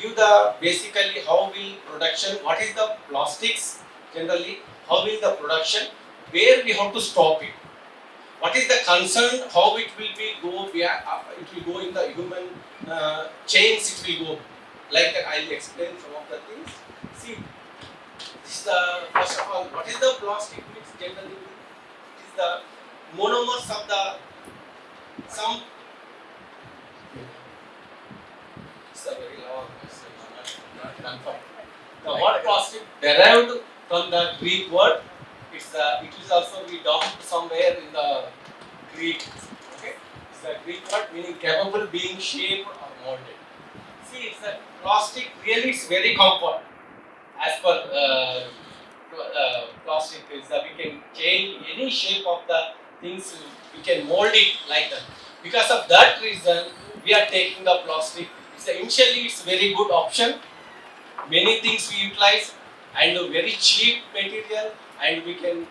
give the basically how will production, what is the plastics generally, how will the production, where we have to stop it, what is the concern, how it will be go, it will go in the human chains, it will go like that. I'll explain some of the things. See, this is the first of all, what is the plastic mix generally? It is the monomers of the some. It's a very long, so not confirmed. The word plastic derived from the Greek word. It is also we dumped somewhere in the Greek. Okay, it's the Greek word meaning capable being shaped or molded. See, it's a plastic. Really, it's very comfort. As per plastic is that we can change any shape of the things. We can mold it like that. Because of that reason, we are taking the plastic. Initially, it's very good option. Many things we utilize and a very cheap material, and we can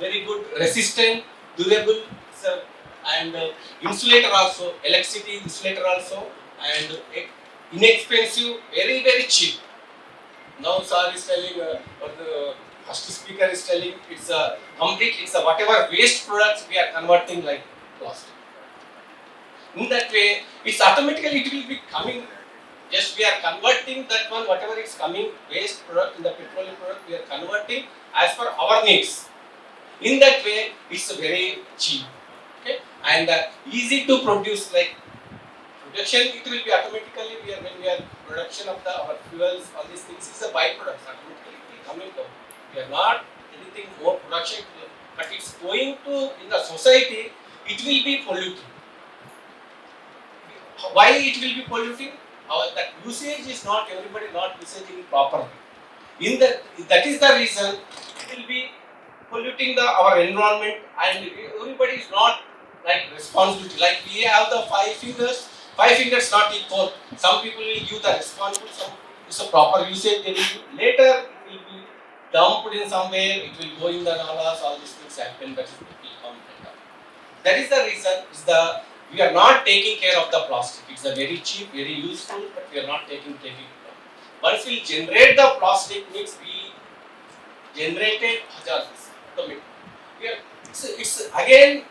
very good resistant, durable, so, and insulator also, electricity insulator also, and inexpensive, very cheap. Now sir is telling, or the first speaker is telling, it's a complete, it's a whatever waste products we are converting like plastic. In that way, it's automatically it will be coming. Just we are converting that one, whatever is coming waste product in the petroleum product, we are converting as per our needs. In that way, it's very cheap, okay, and easy to produce. Like production, it will be automatically when we are production of our fuels, all these things is a byproduct. Automatically, it will coming down. We are not anything more production, but it's going to in the society. It will be polluting. Why it will be polluting? That usage is not, everybody not using it properly. That is the reason it will be polluting our environment, and everybody is not like responsibility. Like we have the five fingers not equal. Some people will give the responsibility, some it's a proper usage. They will later it will be dumped in somewhere. It will go in the nalas. All these things happen. That will come later. That is the reason. We are not taking care of the plastic. It's a very cheap, very useful, but we are not taking care of it. Once we generate the plastic means we generated hazardous. It's again,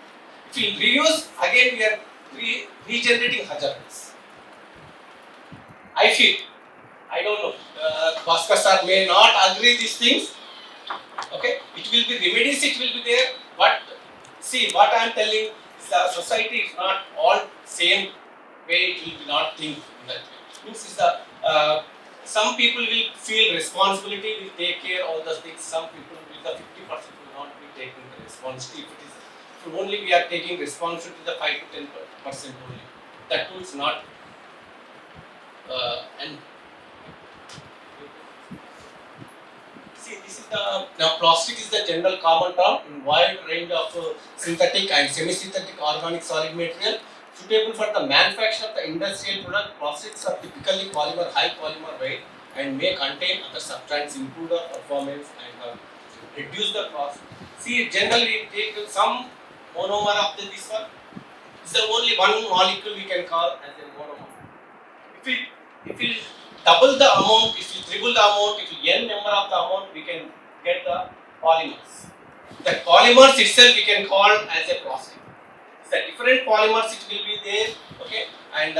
if we reuse, again we are regenerating hazardous. I feel, I don't know, Bhaskar sir may not agree these things. Okay, it will be remedies, it will be there, but see what I am telling. The society is not all same way. It will be not think in that way. Means is some people will feel responsibility, will take care all those things. Some people will, the 50% will not be taking the responsibility. If only we are taking responsibility, the 5 to 10% only. That too is not. And see, this is now plastic is the general common term in wide range of synthetic and semi-synthetic organic solid material suitable for the manufacture of the industrial product. Plastics are typically high polymer weight and may contain other substances, improve the performance and reduce the cost. See, generally we take some monomer of this one. This is the only one molecule we can call as a monomer. If we double the amount, if you triple the amount, if you n number of the amount, we can get the polymers. The polymers itself we can call as a plastic. The different polymers it will be there, okay, and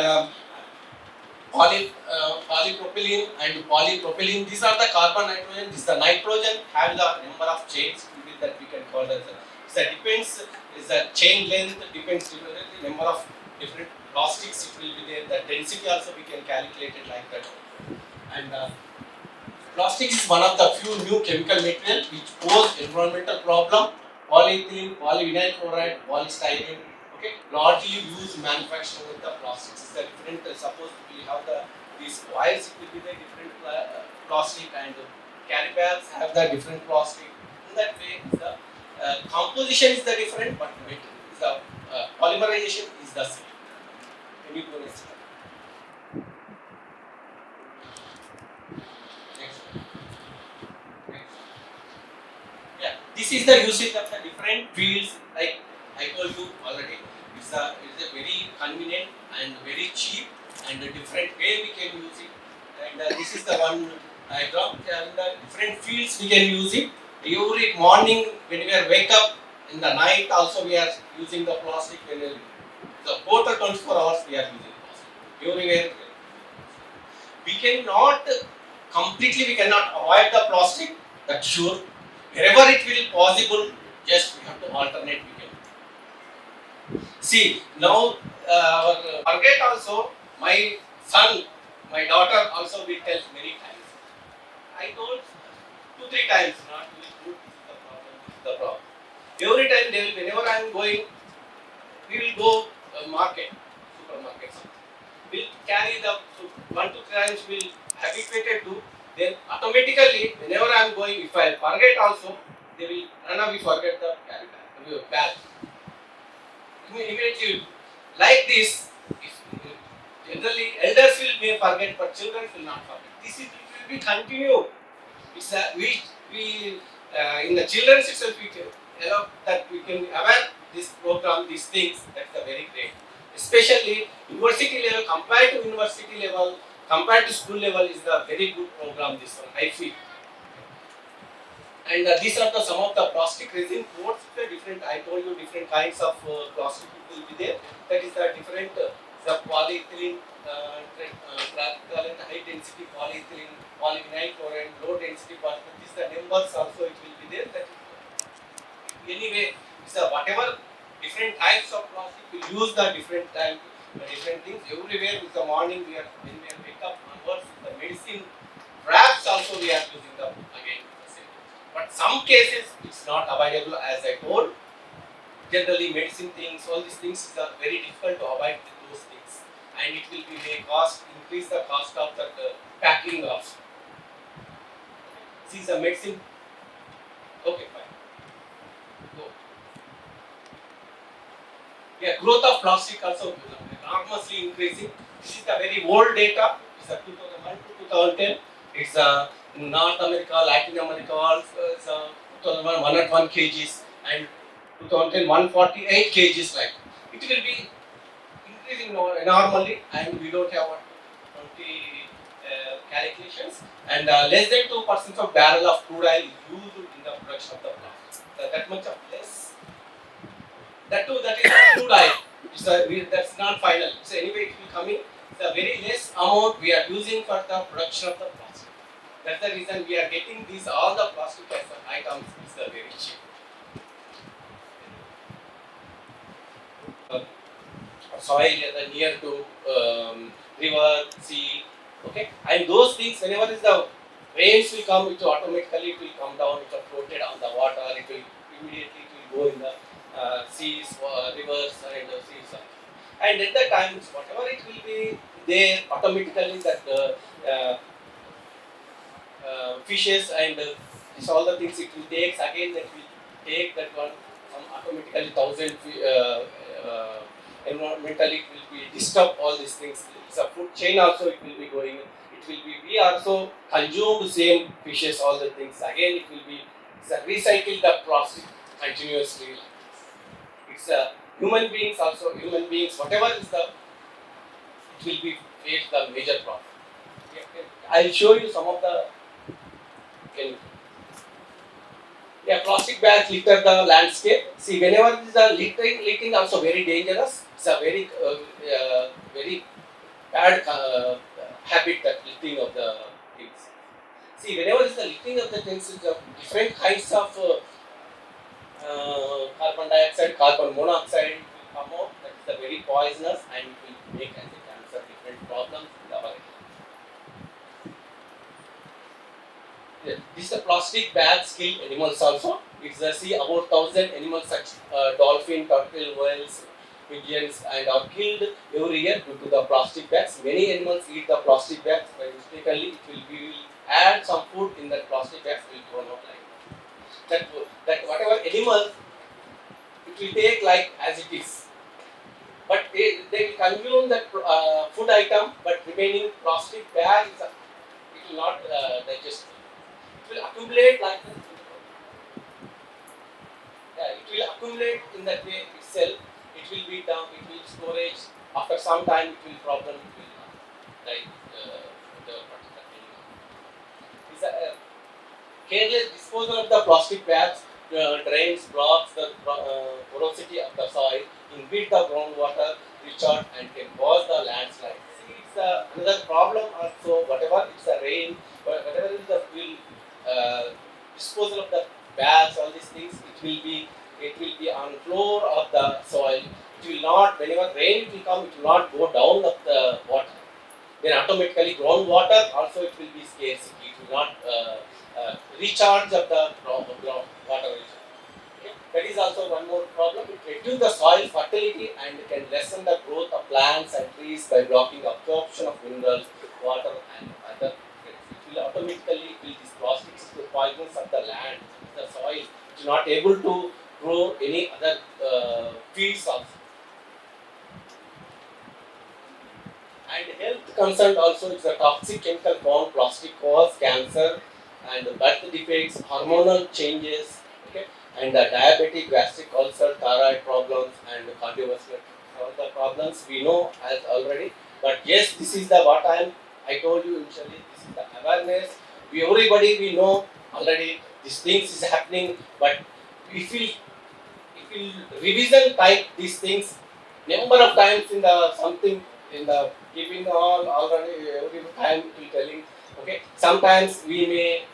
polypropylene and polypropylene. These are the carbon, nitrogen. This is the nitrogen. Have the number of chains that we can call as. That depends. Is the chain length depends on the number of different plastics it will be there. The density also we can calculate it like that. And plastic is one of the few new chemical materials which pose environmental problem. Polyethylene, polyvinyl chloride, polystyrene, okay, largely used manufacturing with the plastics. Is the different. Suppose we have these oils, it will be the different plastic, and carry bags have the different plastic. In that way, the composition is the different, but the polymerization is the same. Can you go next? This is the usage of the different fields, like I told you already. It's a very convenient and very cheap and a different way we can use it. And this is the one diagram. In the different fields we can use it. Every morning when we are wake up, in the night also we are using the plastic. When the both the 24 hours we are using plastic. Everywhere we cannot completely we cannot avoid the plastic. That's sure. Wherever it will possible, just we have to alternate. We can see now our target also. My son, my daughter also will tell many times. I told two three times not to good. This is the problem. This is the problem. Every time they will, whenever I am going, we will go market, supermarket. We'll carry the one to three times. We'll habituated to. Then automatically, whenever I am going, if I forget also, they will we forget the carry bag. Immediately, like this, if, generally elders will may forget, but children will not forget. This is it will be continue. It's a we in the children's itself we can allow that we can aware this program, these things. That's the very great. Especially university level compared to university level, compared to school level is the very good program. This one I feel. And these are the some of the plastic resin coats. The different I told you different kinds of plastic will be there. That is the different the polyethylene, practical and high density polyethylene, polyvinyl chloride, low density plastic. These the numbers also it will be there. That anyway, so whatever different types of plastic we use the different time different things everywhere. In the morning we are when we are wake up onwards the medicine wraps also we are using them again. But some cases it's not available as I told. Generally medicine things, all these things are very difficult to avoid with those things. And it will be may cost, increase the cost of the packing also. See the medicine. Okay, fine. Go. Yeah, growth of plastic also enormously increasing. This is the very old data. It's a 2001 to 2010. It's North America, Latin America, it's 2001 101 kgs and 2010 148 kgs. Like it will be increasing normally, and we don't have 20 calculations. And less than 2% of barrel of crude oil used in the production of the plastic. That much of less. That too, that is crude oil. That's not final. So anyway, it will coming. The very less amount we are using for the production of the plastic. That's the reason we are getting these all the plastic items is very cheap. Soil near to river, sea, okay, and those things whenever is the rains will come, it will automatically it will come down, it will floated on the water, it will immediately it will go in the seas, rivers and seas. And at that time, whatever it will be there, automatically that fishes and all the things it will take again that will take that one automatically thousand environmentally it will be disturb all these things. It's a food chain also it will be going. It will be we also consume the same fishes all the things again it will be it's a recycle the plastic continuously. It's a human beings also human beings whatever is the it will be face the major problem. I'll show you some of the yeah, plastic bags litter the landscape. See, whenever this is littering also very dangerous. It's a very bad habit that littering of the things. See, whenever this is the littering of the things, is different kinds of carbon dioxide, carbon monoxide will come out. That is the very poisonous and it will make as a cancer different problems in our health. This is the plastic bags kill animals also. It's the see about 1,000 animals such dolphin, turtle, whales, pigeons and are killed every year due to the plastic bags. Many animals eat the plastic bags by mistakenly. It will be add some food in that plastic bags will thrown out like that. That whatever animal it will take like as it is. But they will consume that food item, but remaining plastic bag is it will not digest. It will accumulate like that. It will accumulate in that way itself. It will be down. It will storage. After some time, it will problem. It will like the particular animal. Careless disposal of the plastic bags drains, blocks the porosity of the soil, impede the groundwater recharge, and can cause the landslide. See, it's another problem also. Whatever it's the rain, whatever is the will disposal of the bags, all these things, it will be on floor of the soil. It will not. Whenever rain will come, it will not go down of the water. Then automatically groundwater also it will be scarcity. It will not recharge of the ground water. Okay. That is also one more problem. It reduces the soil fertility and can lessen the growth of plants and trees by blocking absorption of minerals, water, and other. It will automatically kill these plastics, the poisons of the land, the soil. It is not able to grow any other fields also. And health concern also is a toxic chemical bound plastic cause cancer and birth defects, hormonal changes, okay, and the diabetic, gastric ulcer, thyroid problems, and cardiovascular. All the problems we know as already. But yes, this is the what I told you initially. This is the awareness. We know already these things is happening. But if we revision type these things number of times in the something in the keeping all already every time we telling, okay, sometimes we may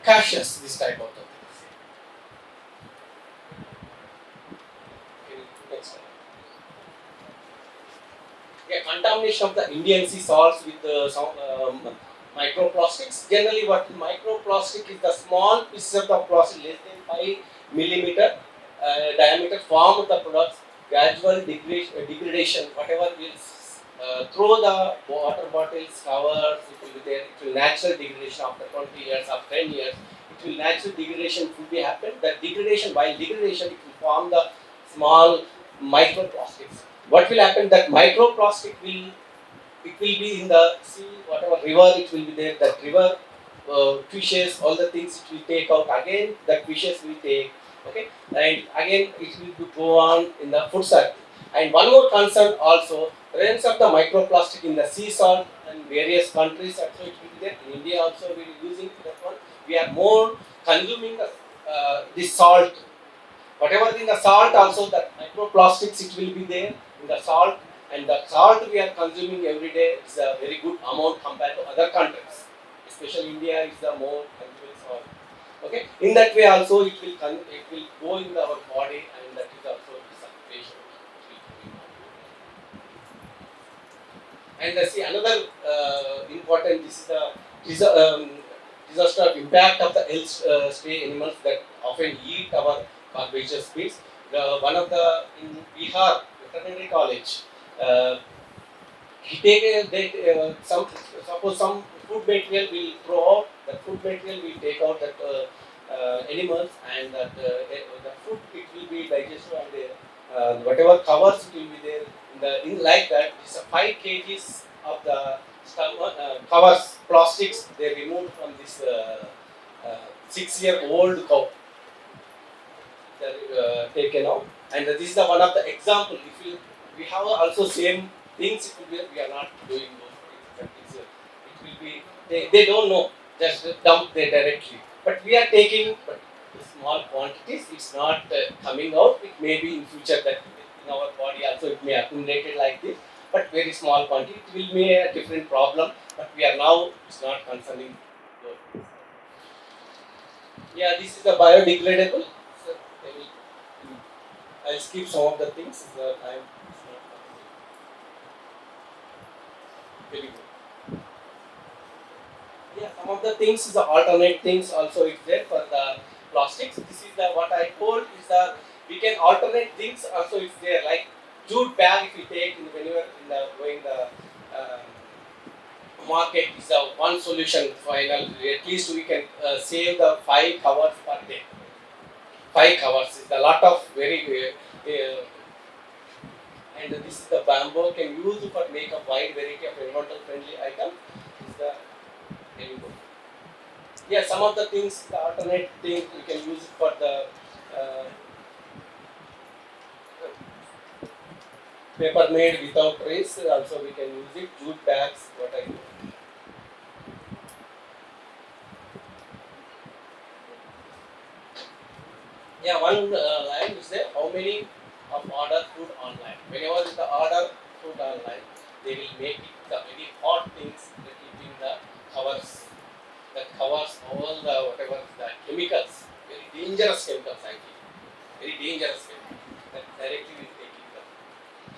cautious this type of things. Okay, next slide. Yeah, contamination of the Indian sea salts with some microplastics. Generally, what microplastic is the small pieces of the plastic less than 5 millimeter diameter form of the products. Gradual degradation, whatever will through the water bottles, covers, it will be there. It will natural degradation after 20 years, after 10 years. It will natural degradation will be happen. That degradation, while degradation, it will form the small microplastics. What will happen? That microplastic will it will be in the sea, whatever river it will be there. That river fishes, all the things it will take out again. That fishes will take, okay, and again it will go on in the food cycle. And one more concern also, presence of the microplastic in the sea salt and various countries. Also it will be there. In India also we are using that one. We are more consuming this salt. Whatever in the salt also, that microplastics it will be there in the salt, and the salt we are consuming every day is a very good amount compared to other countries. Especially India is the more consuming salt. Okay, in that way also it will go in our body, and that is also disinfection. And see another important, this is the disaster of impact of the health stray animals that often eat our herbaceous species. One of the in Bihar veterinary college, uh, he take some, suppose some food material will throw out, the food material will take out that animals, and that the food it will be digested, and whatever covers it will be there in like that. It's a 5 kgs of the stomach, covers plastics they removed from this 6-year-old cow. They taken out, and this is the one of the example. If we have also same things, it will be, we are not doing those things. But it will be they don't know, just dump there directly. But we are taking, but small quantities. It's not coming out. It may be in future that in our body also it may accumulate it like this. But very small quantity. It will be a different problem. But we are now it's not concerning those things. Yeah, this is the biodegradable. So, I'll skip some of the things. The time is not very good. Yeah, some of the things is the alternate things also is there for the plastics. This is the what I told is the we can alternate things also is there, like jute bag if you take when you are in the going the market is the one solution final. At least we can save the 5 covers per day. 5 covers is a lot of very and this is the bamboo can use for make a wide variety of environmental friendly items. Is the bamboo. Yeah, some of the things, the alternate things we can use it for the uh, paper made without trace. Also we can use it. Jute bags, what I do. one line is there, how many of order food online. Whenever the order food online, they will make it the very hot things that keeping the covers, that covers all the whatever the chemicals, very dangerous chemicals I feel, very dangerous chemicals that directly will take it.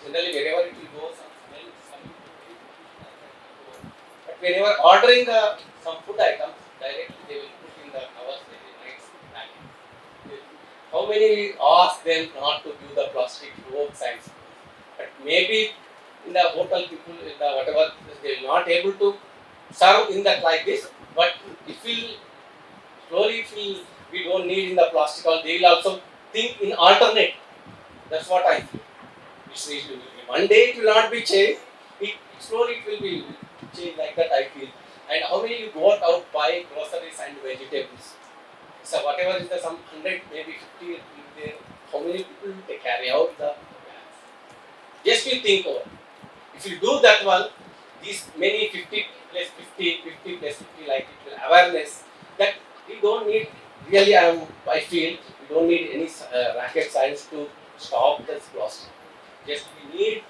Generally, wherever it will go, some smell is coming to very good. But whenever ordering some food items, directly they will put in the covers very nice packing. How many ask them not to give the plastic forks and spoons? But maybe in the hotel people in the whatever they will not able to serve in that like this. But if we slowly feel we don't need in the plastic, or they will also think in alternate. That's what I feel. One day it will not be changed. Slowly it will be changed like that I feel. And how many you go out buy groceries and vegetables? So whatever is the some 100 maybe 50 will be there. How many people they carry out the bags? Just you think over. If you do that one, these many 50 plus 50, 50 plus 50 like it will awareness that we don't need really I feel we don't need any rocket science to stop this plastic. Just we need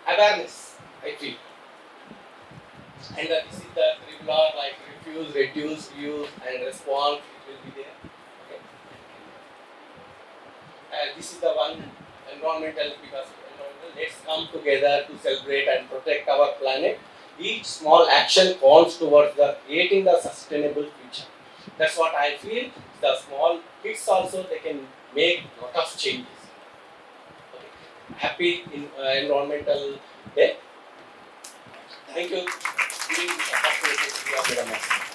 awareness, I feel. And this is the triple like refuse, reduce, reuse, and response. It will be there. Okay. This is the one environmental because environmental. Let's come together to celebrate and protect our planet. Each small action counts towards the creating the sustainable future. That's what I feel. The small kids also they can make lot of changes. Okay. Happy environmental day. Thank you. Giving this opportunity to Madam.